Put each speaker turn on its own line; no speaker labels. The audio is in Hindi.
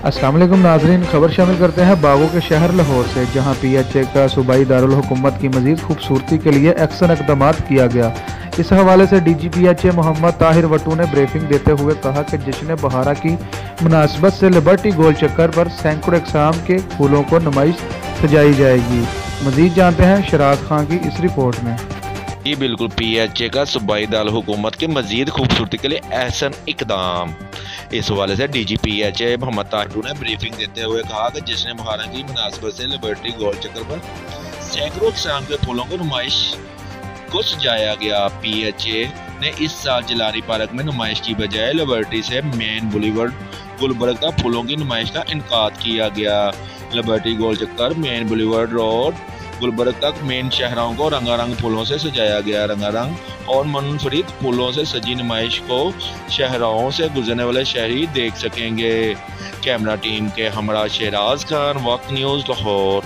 अस्सलाम वालेकुम नाजरीन, खबर शामिल करते हैं बागों के शहर लाहौर से, जहां PHA का सूबाई दारुल हुकूमत की मजीद खूबसूरती के लिए एक्शन इकदाम किया गया। इस हवाले से DG PHA मोहम्मद ताहिर वटू ने ब्रीफिंग देते हुए कहा कि जश्न बहारा की मुनासबत से लिबर्टी गोल चक्कर पर सैकड़ों इकसाम के फूलों को नुमाइश सजाई जाएगी। मजीद जानते हैं शराज खान की इस रिपोर्ट में।
जी बिल्कुल, PHA का सूबाई दारुल हुकूमत के मजीद खूबसूरती के लिए एहसन इकदाम। इस हवाले से DG PHA मोहम्मद ताहिर ने ब्रीफिंग देते हुए कहा कि जश्न बहारा की मुनासबत से लिबर्टी गोल चक्कर पर सैकड़ों किस्म के फूलों को नुमाइश को सजाया गया। PHA ने इस साल जलारी पार्क में नुमाइश की बजाय लिबर्टी से मेन बुलीवर्ड गुलबर्ग तक फूलों की नुमाइश का इनकाद किया गया। लिबर्टी गोल चक्कर, मेन बुलीवर्ड रोड, गुलबर्ग तक मेन शहरों को रंगारंग फूलों से सजाया गया। रंगारंग और मुनफरिद फूलों से सजी नुमाइश को शहरों से गुजरने वाले शहरी देख सकेंगे। कैमरा टीम के हमरा शहराज खान, वक्त न्यूज़ लाहौर।